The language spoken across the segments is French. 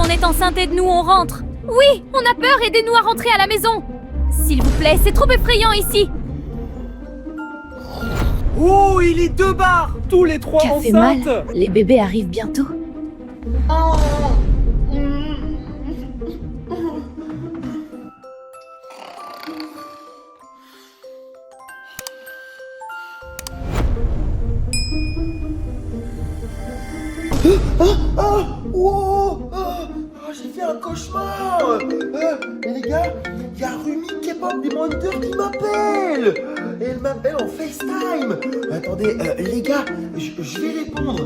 on est enceinte, aide-nous, on rentre. Oui, on a peur, aidez-nous à rentrer à la maison. S'il vous plaît, c'est trop effrayant ici. Oh, il est 2 bars, tous les 3 Ça fait enceintes. mal. Les bébés arrivent bientôt. J'ai fait un cauchemar. Mais les gars, il y a Rumi K-pop des Hunters qui m'appelle. Et elle m'appelle en FaceTime. Attendez, les gars, je vais répondre.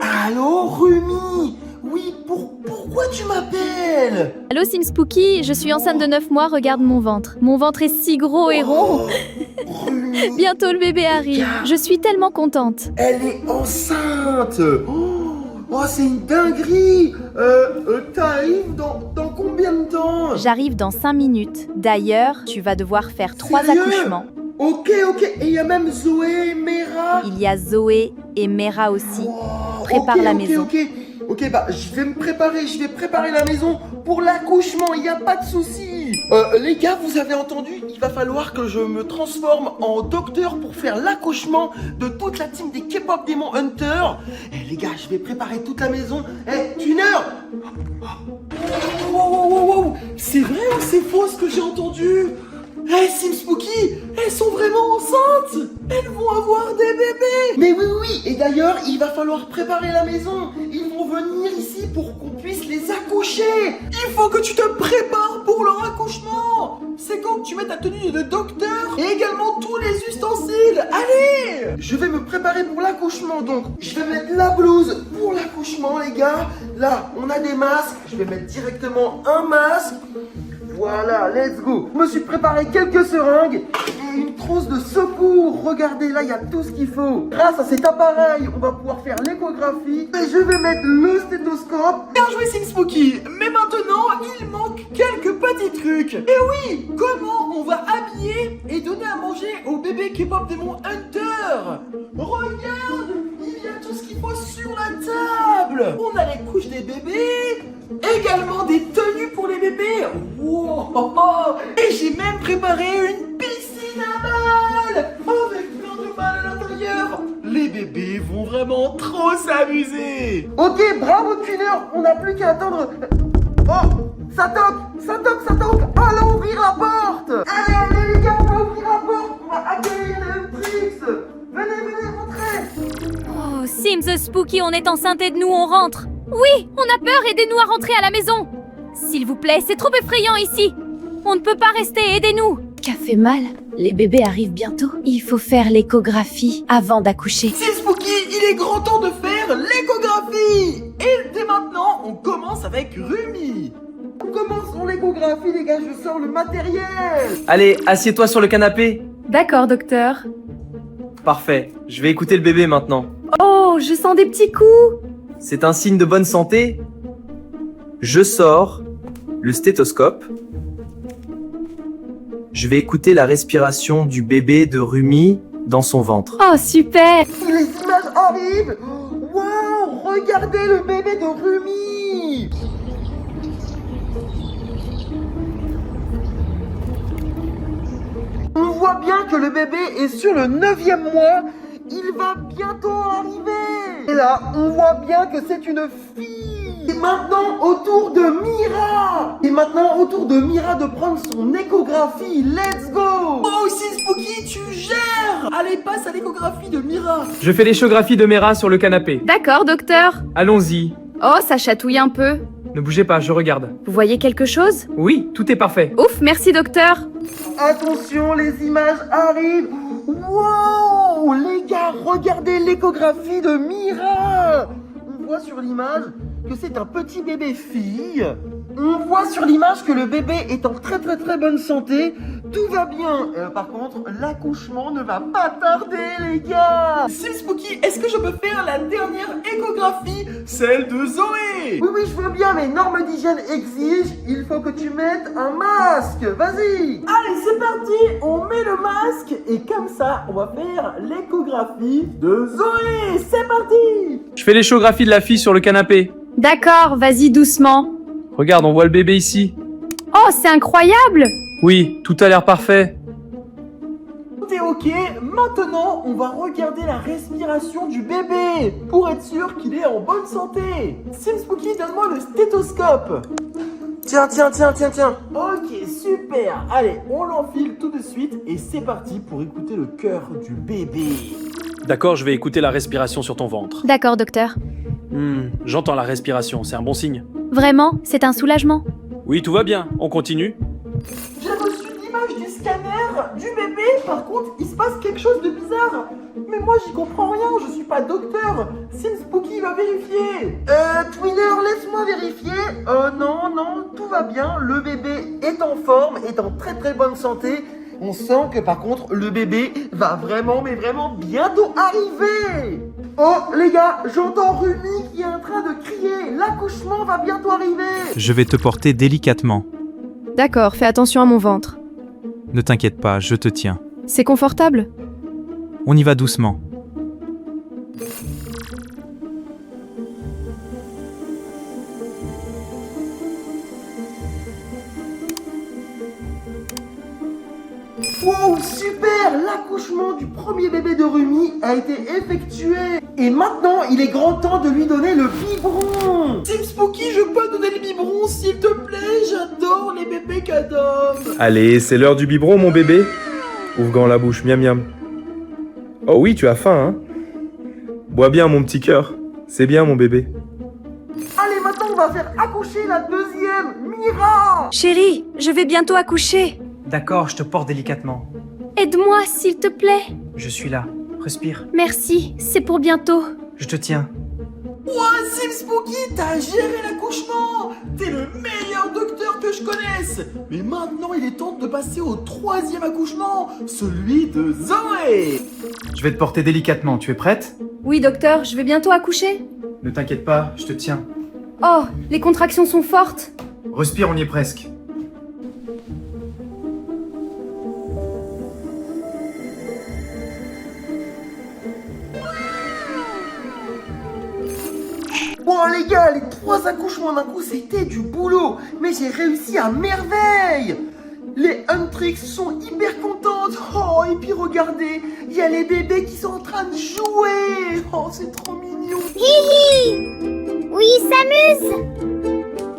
Allô, Rumi? Oui, pourquoi tu m'appelles? Allô, Sim Spooky, je suis enceinte de 9 mois, regarde mon ventre. Mon ventre est si gros et rond. Rumi, Bientôt le bébé arrive. Je suis tellement contente. elle est enceinte. Oh, c'est une dinguerie. T'arrives dans combien de temps? J'arrive dans 5 minutes. D'ailleurs, tu vas devoir faire 3 Sérieux? accouchements. Ok. Et il y a même Zoé, Mera. Il y a Zoé et Mera aussi. Wow, Prépare la maison. Ok, bah je vais préparer la maison pour l'accouchement, il n'y a pas de souci. Les gars, vous avez entendu, il va falloir que je me transforme en docteur pour faire l'accouchement de toute la team des K-pop Demon Hunter. Eh les gars, je vais préparer toute la maison. Eh, Tuner! Wow. C'est vrai ou c'est faux ce que j'ai entendu? Eh, Sim Spooky, elles sont vraiment enceintes. Elles vont avoir des bébés. Mais oui, et d'ailleurs, il va falloir préparer la maison. Ils vont venir ici pour qu'on puisse les accoucher. Il faut que tu te prépares pour leur accouchement. C'est quand tu mets ta tenue de docteur et également tous les ustensiles. Allez, je vais me préparer pour l'accouchement, donc je vais mettre la blouse pour l'accouchement, les gars. Là, on a des masques. Je vais mettre directement un masque. Voilà, let's go. Je me suis préparé quelques seringues et une trousse de secours. Regardez, là, il y a tout ce qu'il faut. Grâce à cet appareil, on va pouvoir faire l'échographie. Et je vais mettre le stéthoscope. Bien joué, Sim Spooky. Mais maintenant, il manque quelques petits trucs. Et oui, comment on va habiller et donner à manger au bébé K-pop Demon Hunter? Regarde, il y a tout ce qu'il faut sur la table. On a les couches des bébés. Également des tenues pour les bébés. Wow. Et j'ai même préparé une piscine à balles avec plein de balles à l'intérieur. Les bébés vont vraiment trop s'amuser. Ok, bravo Tuner. On n'a plus qu'à attendre. Oh, ça toque. Allons ouvrir la porte. Allez les gars, on va ouvrir la porte. On va accueillir les Trix. Venez, rentrez. Oh, Sim the Spooky, on est enceinte, aide-nous, on rentre. Oui, on a peur, aidez-nous à rentrer à la maison. S'il vous plaît, c'est trop effrayant ici. On ne peut pas rester, aidez-nous. Ça fait mal. Les bébés arrivent bientôt. Il faut faire l'échographie avant d'accoucher. C'est Spooky, il est grand temps de faire l'échographie. Et dès maintenant, on commence avec Rumi. Commençons l'échographie, les gars, je sors le matériel. Allez, assieds-toi sur le canapé. D'accord, docteur. Parfait, je vais écouter le bébé maintenant. Oh, je sens des petits coups. C'est un signe de bonne santé. Je sors le stéthoscope. Je vais écouter la respiration du bébé de Rumi dans son ventre. Oh, super. Les images arrivent. Wow, regardez le bébé de Rumi. On voit bien que le bébé est sur le 9e mois. Il va bientôt arriver. Et là, on voit bien que c'est une fille. Et maintenant, au tour de Mira. De prendre son échographie. Let's go. Oh, aussi Spooky, tu gères. Allez, passe à l'échographie de Mira. Je fais l'échographie de Mera sur le canapé. D'accord, docteur. Allons-y. Oh, ça chatouille un peu. Ne bougez pas, je regarde. Vous voyez quelque chose? Oui, tout est parfait. Ouf, merci, docteur. Attention, les images arrivent. Wow, les gars, regardez l'échographie de Mira. On voit sur l'image que c'est un petit bébé fille. On voit sur l'image que le bébé est en très bonne santé. Tout va bien. Par contre, l'accouchement ne va pas tarder, les gars. C'est Spooky, est-ce que je peux faire la dernière échographie, celle de Zoé? Oui, je veux bien, mais normes d'hygiène exigent, il faut que tu mettes un masque. Vas-y. Allez, c'est parti. On met le masque et comme ça, on va faire l'échographie de Zoé. C'est parti. Je fais l'échographie de la fille sur le canapé. D'accord, vas-y doucement. Regarde, on voit le bébé ici. Oh, c'est incroyable! Oui, tout a l'air parfait. Tout est ok, maintenant on va regarder la respiration du bébé pour être sûr qu'il est en bonne santé. SimSpooky, donne-moi le stéthoscope. Tiens. Ok, super. Allez, on l'enfile tout de suite et c'est parti pour écouter le cœur du bébé. D'accord, je vais écouter la respiration sur ton ventre. D'accord, docteur. J'entends la respiration, c'est un bon signe. Vraiment, c'est un soulagement. Oui, tout va bien, on continue. J'ai reçu l'image du scanner du bébé, par contre il se passe quelque chose de bizarre. Mais moi j'y comprends rien, je suis pas docteur. SimSpooky va vérifier. Twinner, laisse-moi vérifier. Non, tout va bien. Le bébé est en forme, est en très très bonne santé. On sent que par contre le bébé va vraiment bientôt arriver. Oh les gars, j'entends Rumi qui est en train de crier. L'accouchement va bientôt arriver. Je vais te porter délicatement. D'accord, fais attention à mon ventre. Ne t'inquiète pas, je te tiens. C'est confortable? On y va doucement. Wow, super! L'accouchement du premier bébé de Rumi a été effectué. Et maintenant, il est grand temps de lui donner le biberon. SimSpooky, je peux donner le biberon, s'il te plaît? J'adore les bébés qu'adoptent. Allez, c'est l'heure du biberon, mon bébé. Ouvre grand la bouche, miam miam. Oh oui, tu as faim, hein? Bois bien, mon petit cœur. C'est bien, mon bébé. Allez, maintenant, on va faire accoucher la deuxième, Mira. Chérie, je vais bientôt accoucher. D'accord, je te porte délicatement. Aide-moi, s'il te plaît. Je suis là. Respire. Merci, c'est pour bientôt. Je te tiens. Ouah, SimSpooky, t'as géré l'accouchement. T'es le meilleur docteur que je connaisse. Mais maintenant, il est temps de passer au troisième accouchement, celui de Zoé. Je vais te porter délicatement. Tu es prête? Oui, docteur, je vais bientôt accoucher. Ne t'inquiète pas, je te tiens. Oh, les contractions sont fortes. Respire, on y est presque. Bon les gars, les 3 accouchements d'un coup, c'était du boulot. Mais j'ai réussi à merveille. Les Huntrix sont hyper contentes. Oh, et puis regardez, il y a les bébés qui sont en train de jouer. Oh, c'est trop mignon. Oui, s'amuse.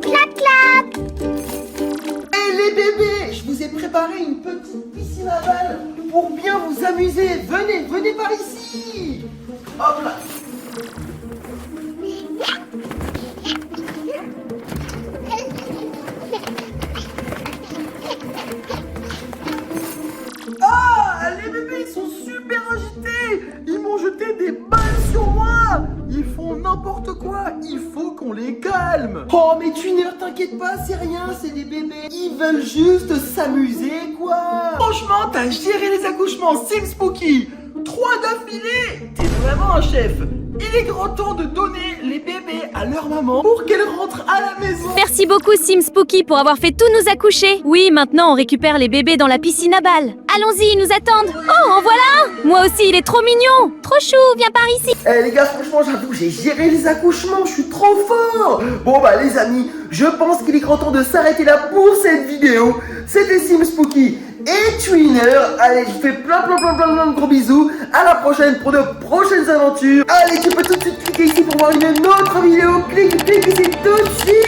Clap, clap. Et les bébés, je vous ai préparé une petite piscine à balles pour bien vous amuser. Venez par ici. Hop là. Ah, les bébés, ils sont super agités. Ils m'ont jeté des balles sur moi. Ils font n'importe quoi. Il faut qu'on les calme. Oh, mais Twinner, t'inquiète pas, c'est rien, c'est des bébés. Ils veulent juste s'amuser, quoi. Franchement, t'as géré les accouchements, SimSpooky. 3 d'affilée. T'es vraiment un chef. Il est grand temps de donner les bébés à leur maman pour qu'elles rentrent à la maison. Merci beaucoup, SimSpooky, pour avoir fait tous nous accoucher. Oui, maintenant on récupère les bébés dans la piscine à balles. Allons-y, ils nous attendent. Oh, en voilà un. Moi aussi, il est trop mignon. Trop chou, viens par ici. Eh les gars, franchement, j'avoue, j'ai géré les accouchements, je suis trop fort. Bon bah les amis, je pense qu'il est grand temps de s'arrêter là pour cette vidéo. C'était SimSpooky et Twinner. Allez, je vous fais plein de gros bisous. À la prochaine pour de prochaines aventures. Allez, tu peux tout de suite cliquer ici pour voir une autre vidéo. Clique, c'est tout de suite.